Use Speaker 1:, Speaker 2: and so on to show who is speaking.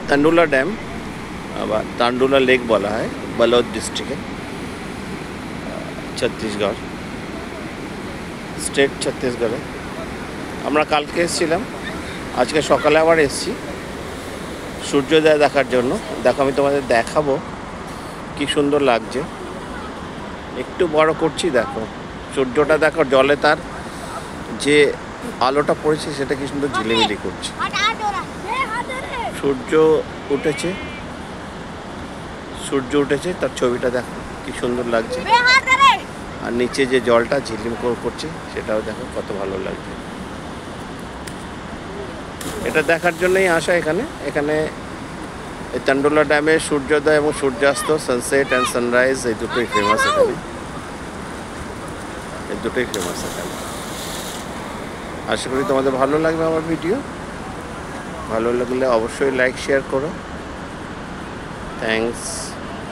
Speaker 1: তান্ডুলা dam বা তান্ডুলা lake বলা হয়, বালোদ ডিস্ট্রিক্টে, ছত্তিশগড় স্টেট, ছত্তিশগড়ে। আমরা কালকে এসেছিলাম, আজকে সকালে আবার এসেছি সূর্যোদয় দেখার জন্য। দেখো আমি তোমাদের দেখাবো কি সুন্দর লাগছে। একটু বড় করছি, দেখো সূর্যটা, দেখো জলে তার যে আলোটা পড়েছে সেটা কি সুন্দর ঝিলিমিলি করছে। সূর্য উঠেছে, তার ছবিটা দেখো কি সুন্দর লাগছে। আর নিচে যে জলটা ঝিলিম করছে সেটাও দেখো কত ভালো লাগছে। এটা দেখার জন্যই আসা এখানে এই তান্ডুলা ড্যামে সূর্যোদয় এবং সূর্যাস্ত, সানসেট অ্যান্ড সানরাইজ, এই দুটোই ফেমাস এখানে। আশা করি তোমাদের ভালো লাগবে আমার ভিডিও। ভালো লাগলে অবশ্যই লাইক শেয়ার করো। থ্যাঙ্কস।